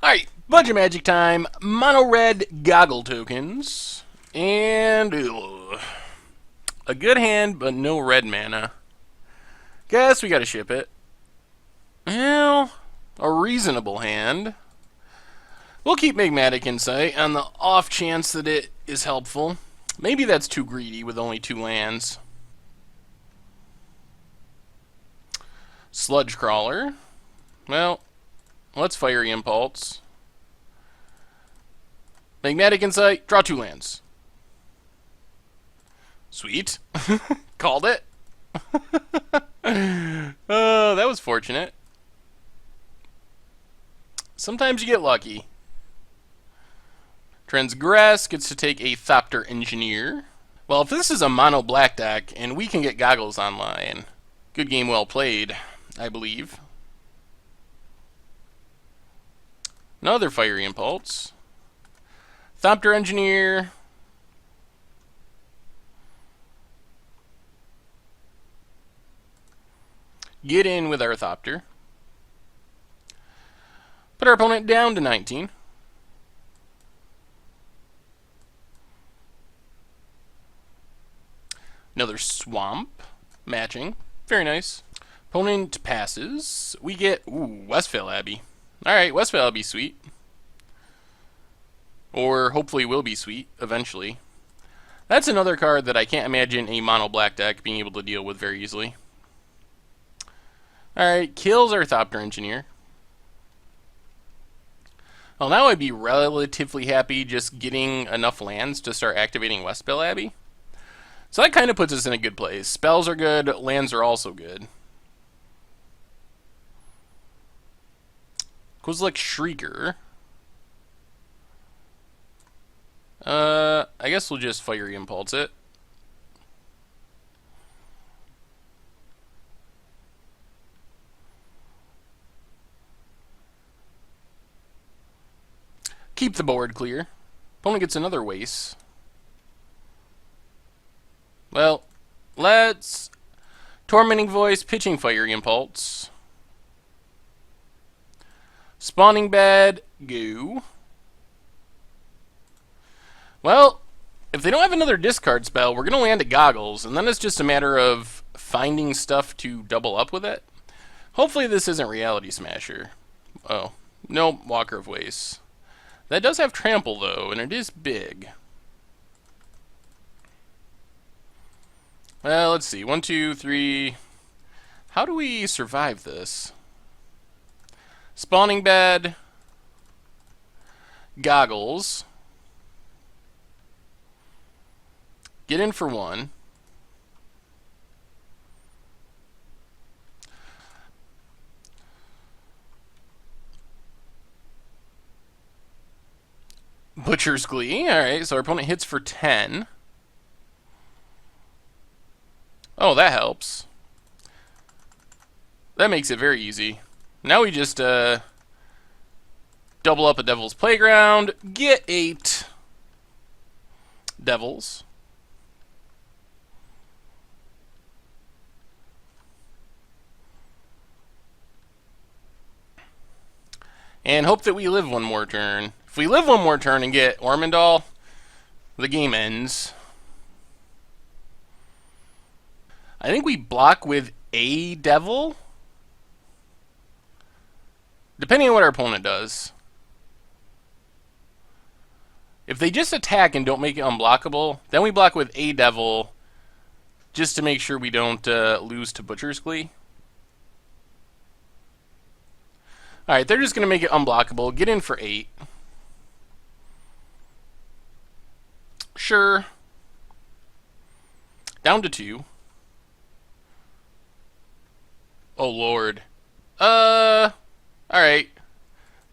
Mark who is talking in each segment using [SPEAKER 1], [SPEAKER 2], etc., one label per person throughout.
[SPEAKER 1] Alright, bunch of magic time. Mono red goggle tokens. And a good hand, but no red mana. Guess we gotta ship it. Well, a reasonable hand. We'll keep Magmatic Insight on the off chance that it is helpful. Maybe that's too greedy with only 2 lands. Sludge Crawler. Well, let's Fiery Impulse. Magmatic Insight, draw 2 lands. Sweet. Called it. Oh, that was fortunate. Sometimes you get lucky. Transgress gets to take a Thopter Engineer. Well, if this is a mono black deck and we can get Goggles online, good game well played, I believe. Another Fiery Impulse. Thopter Engineer. Get in with our Thopter. Put our opponent down to 19. Another Swamp. Matching. Very nice. Opponent passes. We get, Westvale Abbey. Alright, Westvale Abbey sweet. Or hopefully will be sweet, eventually. That's another card that I can't imagine a mono black deck being able to deal with very easily. Alright, kills our Thopter Engineer. Well, now I'd be relatively happy just getting enough lands to start activating Westvale Abbey. So that kind of puts us in a good place. Spells are good, lands are also good. Kozilek Shrieker. I guess we'll just Fiery Impulse it. Keep the board clear. Opponent gets another Waste. Well, let's Tormenting Voice, pitching Fiery Impulse. Spawning Bed, go. Well, if they don't have another discard spell, we're going to land a Goggles, and then it's just a matter of finding stuff to double up with it. Hopefully this isn't Reality Smasher. Oh, no, Walker of Waste. That does have Trample, though, and it is big. Well, let's see. 1, 2, 3. How do we survive this? Spawning Bed. Goggles. Get in for 1. Butcher's Glee. Alright, so our opponent hits for 10. Oh, that helps. That makes it very easy. Now we just double up a Devil's Playground, get 8 Devils. And hope that we live one more turn. If we live one more turn and get Ormondal, the game ends. I think we block with a Devil. Depending on what our opponent does. If they just attack and don't make it unblockable, then we block with a Devil just to make sure we don't lose to Butcher's Glee. Alright, they're just going to make it unblockable. Get in for 8. Sure. Down to 2. Oh, Lord. Alright.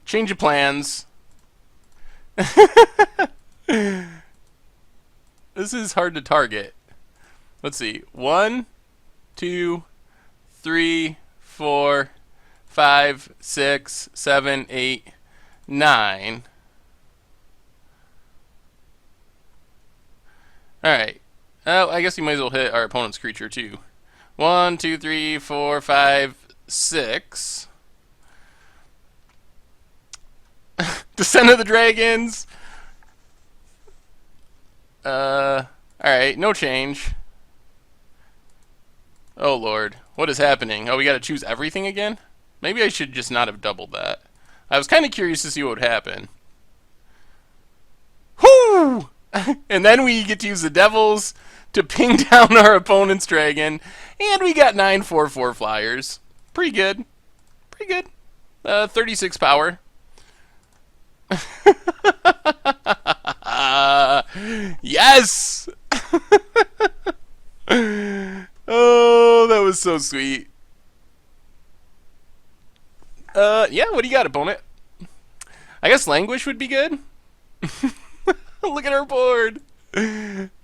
[SPEAKER 1] Change of plans. This is hard to target. Let's see. 1, 2, 3, 4, 5, 6, 7, 8, 9. Alright. Oh, I guess we might as well hit our opponent's creature too. 1, 2, 3, 4, 5, 6. Descent of the Dragons. Alright, no change. Oh lord, what is happening? Oh, we gotta choose everything again? Maybe I should just not have doubled that. I was kind of curious to see what would happen. Whoo! And then we get to use the Devils to ping down our opponent's dragon. And we got 9 4/4 flyers. Pretty good. Pretty good. 36 power. Yes! Oh, that was so sweet. Yeah, what do you got, opponent? I guess Languish would be good. Look at our board.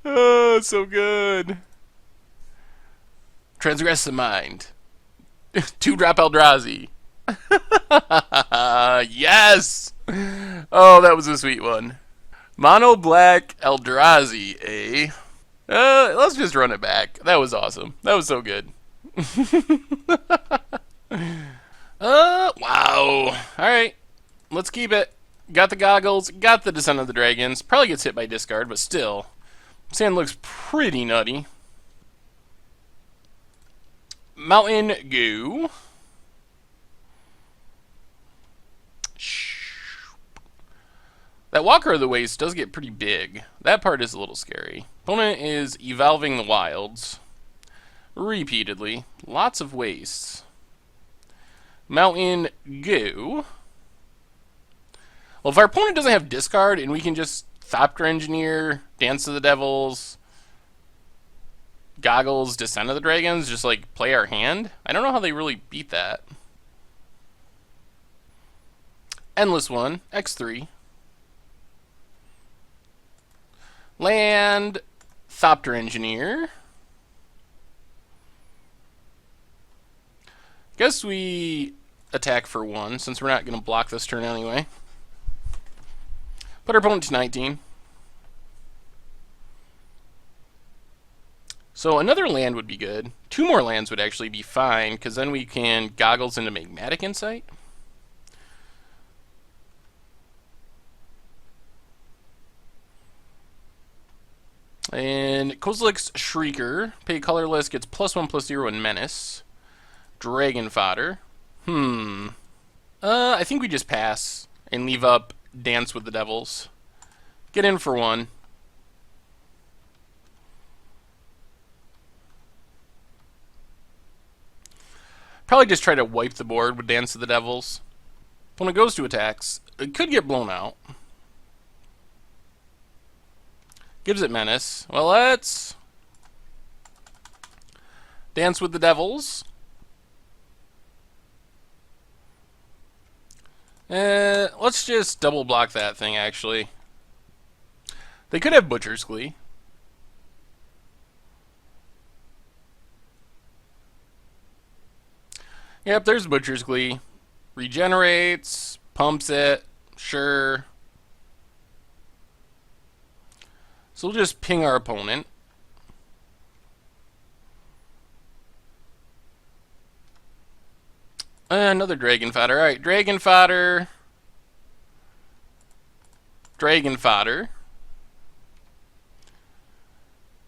[SPEAKER 1] Oh, so good. Transgress the Mind. 2-drop Eldrazi. Yes! Oh, that was a sweet one. Mono Black Eldrazi, eh? Let's just run it back. That was awesome. That was so good. Wow. Alright. Let's keep it. Got the goggles, got the Descent of the Dragons. Probably gets hit by discard, but still. Sand looks pretty nutty. Mountain Goo. That Walker of the Waste does get pretty big. That part is a little scary. Opponent is Evolving the Wilds. Repeatedly. Lots of wastes. Mountain Goo. Well, if our opponent doesn't have discard and we can just Thopter Engineer, Dance of the Devils, Goggles, Descent of the Dragons, just like play our hand, I don't know how they really beat that. Endless One, X3. Land, Thopter Engineer. Guess we attack for 1, since we're not going to block this turn anyway. Put our opponent to 19. So another land would be good. 2 more lands would actually be fine, because then we can Goggles into Magmatic Insight. And Kozilek's Shrieker. Pay colorless, gets +1/+0 and Menace. Dragon Fodder. I think we just pass and leave up Dance with the Devils. Get in for 1. Probably just try to wipe the board with Dance of the Devils. When it goes to attacks, it could get blown out. Gives it Menace. Well, let's Dance with the Devils. Let's just double block that thing, actually. They could have Butcher's Glee. Yep, there's Butcher's Glee. Regenerates, pumps it, sure. So we'll just ping our opponent. Another Dragon Fodder. Alright, Dragon Fodder. Dragon Fodder.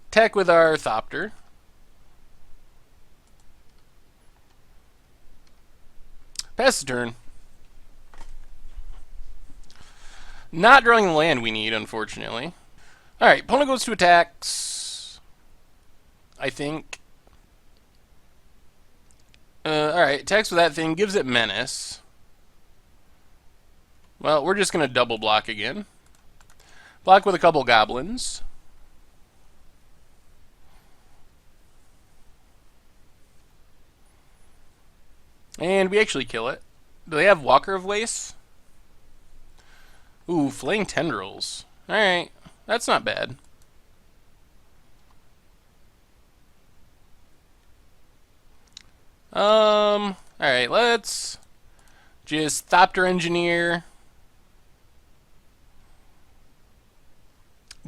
[SPEAKER 1] Attack with our Thopter. Pass the turn. Not drawing the land we need, unfortunately. Alright, opponent goes to attacks. I think. Alright, attacks with that thing, gives it Menace. Well, we're just going to double block again. Block with a couple goblins. And we actually kill it. Do they have Walker of Waste? Ooh, Flaying Tendrils. Alright, that's not bad. Alright, let's just Thopter Engineer.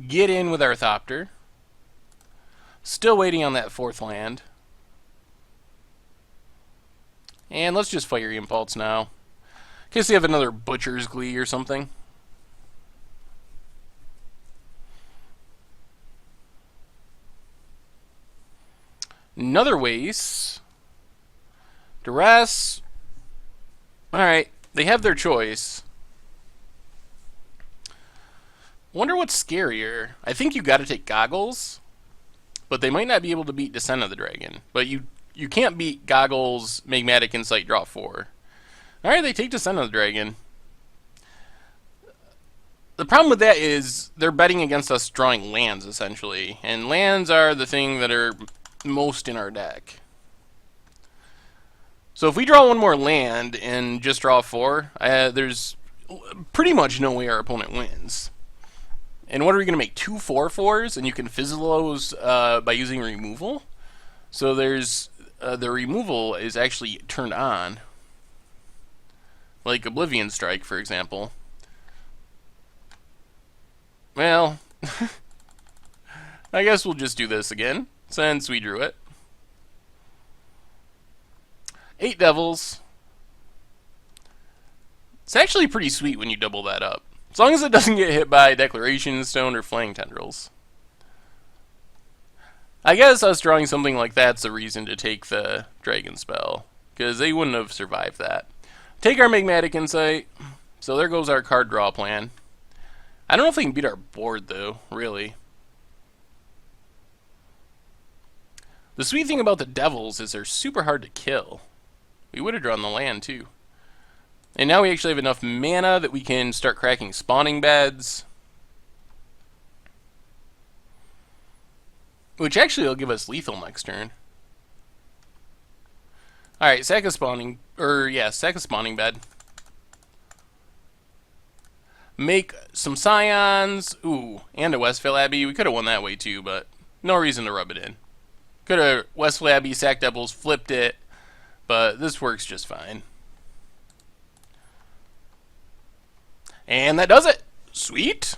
[SPEAKER 1] Get in with our Thopter. Still waiting on that 4th land. And let's just Fiery Impulse now. In case we have another Butcher's Glee or something. Another waste. Duress. Alright, they have their choice. Wonder what's scarier. I think you gotta take Goggles, but they might not be able to beat Descent of the Dragon. But you can't beat Goggles, Magmatic Insight, draw 4. Alright, they take Descent of the Dragon. The problem with that is they're betting against us drawing lands, essentially. And lands are the thing that are most in our deck. So if we draw one more land and just draw 4, there's pretty much no way our opponent wins. And what are we going to make? 2 4/4s? And you can fizzle those by using removal? So there's the removal is actually turned on. Like Oblivion Strike, for example. Well, I guess we'll just do this again, since we drew it. 8 Devils. It's actually pretty sweet when you double that up. As long as it doesn't get hit by Declaration Stone or Flaying Tendrils. I guess us drawing something like that's a reason to take the Dragon Spell, because they wouldn't have survived that. Take our Magmatic Insight. So there goes our card draw plan. I don't know if they can beat our board, though, really. The sweet thing about the Devils is they're super hard to kill. We would have drawn the land, too. And now we actually have enough mana that we can start cracking spawning beds. Which actually will give us lethal next turn. Alright, sack a spawning bed. Make some Scions. Ooh, and a Westvale Abbey. We could have won that way too, but no reason to rub it in. Could have Westvale Abbey, sack Devils, flipped it, but this works just fine. And that does it. Sweet.